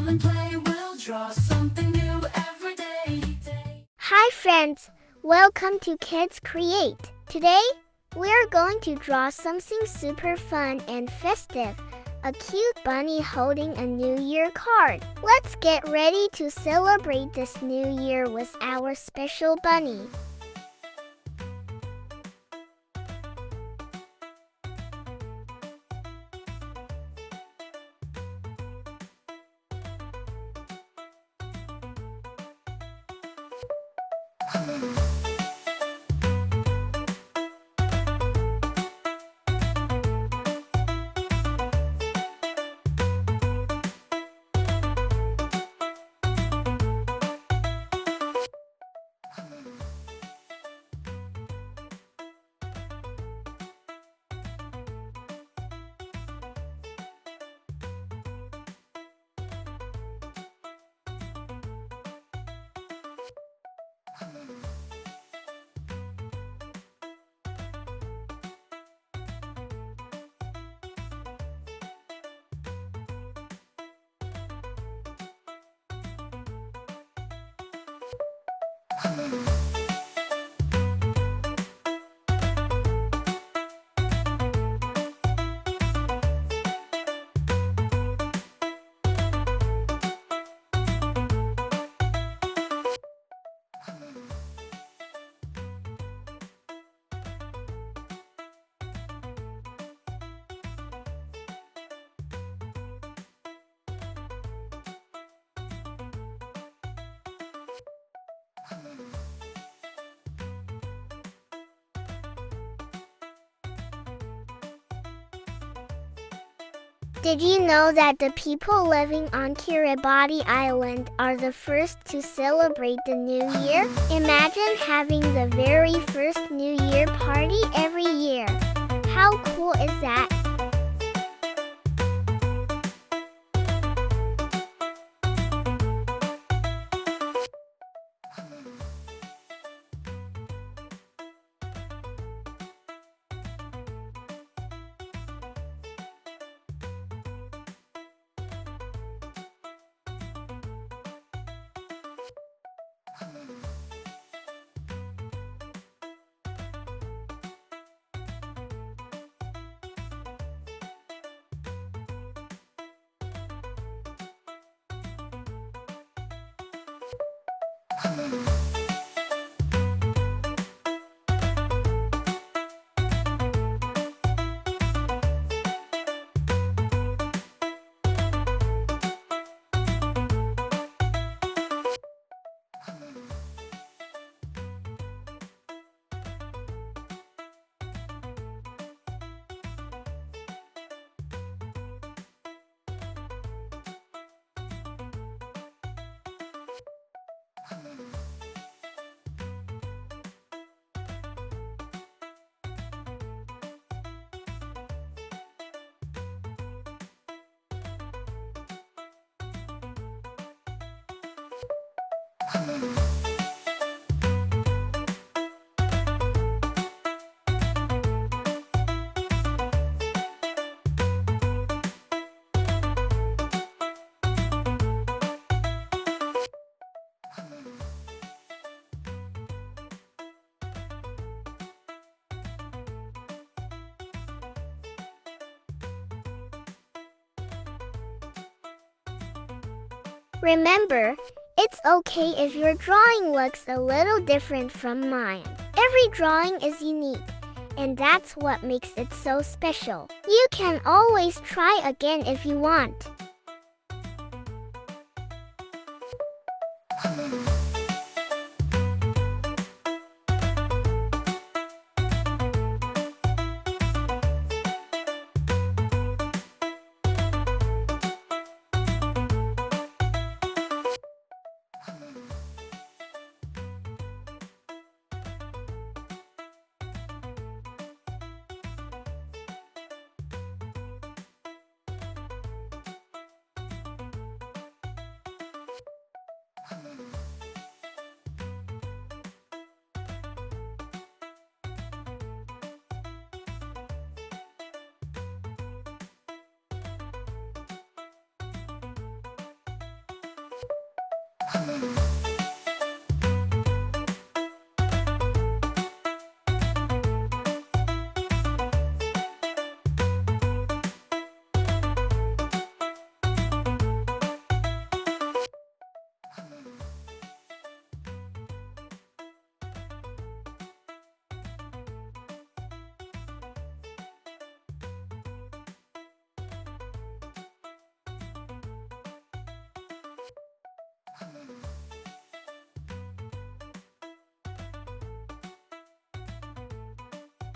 smile and play. We'll draw something new every day. Hi friends, welcome to Kids Create. Today, we're going to draw something super fun and festive. A cute bunny holding a New Year card. Let's get ready to celebrate this new year with our special bunny. Did you know that the people living on Kiribati Island are the first to celebrate the New Year? Imagine having the very first New Year party every year. How cool is that? Remember, it's okay if your drawing looks a little different from mine. Every drawing is unique, and that's what makes it so special. You can always try again if you want.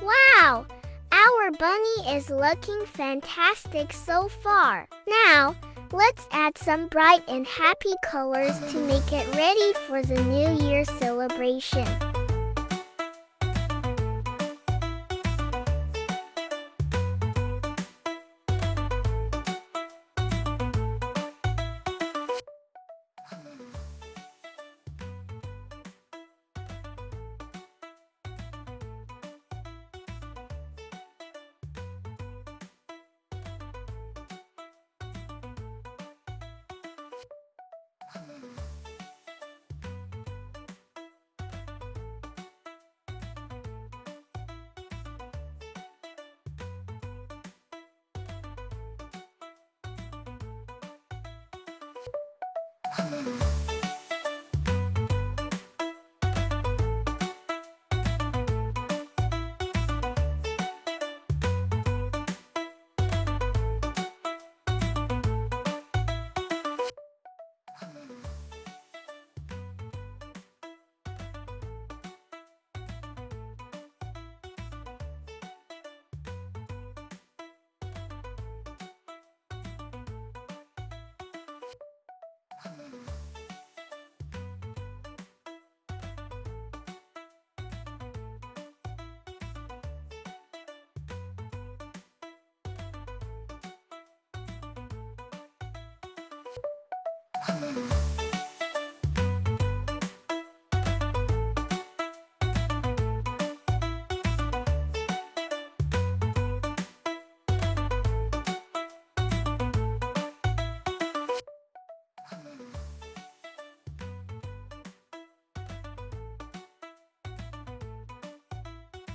Wow! Our bunny is looking fantastic so far. Now, let's add some bright and happy colors to make it ready for the New Year celebration.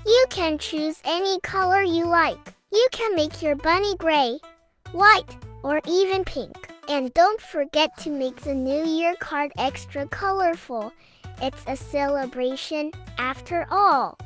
You can choose any color you like. You can make your bunny gray, white, or even pink. And don't forget to make the New Year card extra colorful. It's a celebration after all.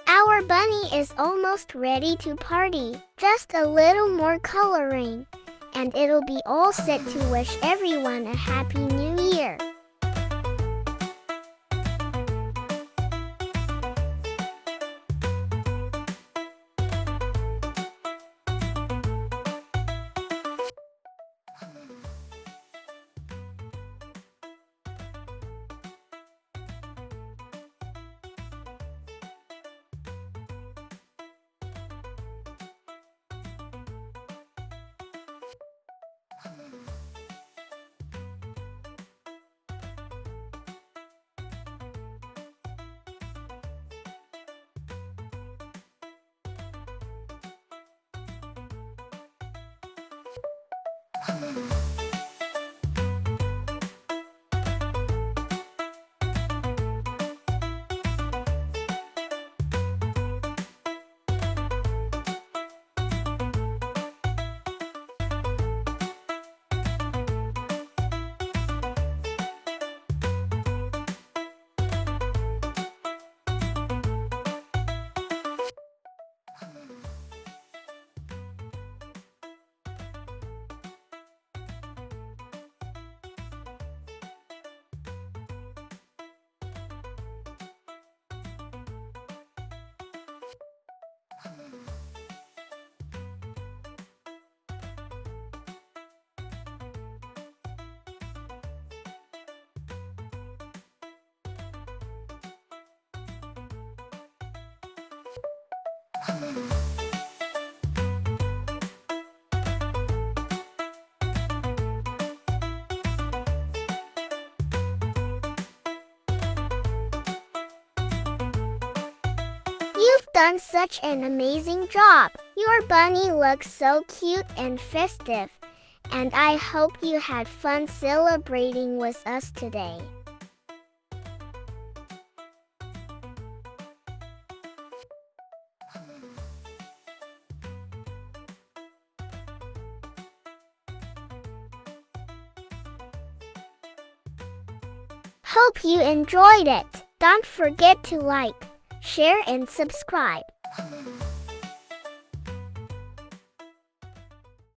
Our bunny is almost ready to party. Just a little more coloring, and it'll be all set to wish everyone a happy new year. You've done such an amazing job. Your bunny looks so cute and festive, and I hope you had fun celebrating with us today. Hope you enjoyed it. Don't forget to like, share and subscribe.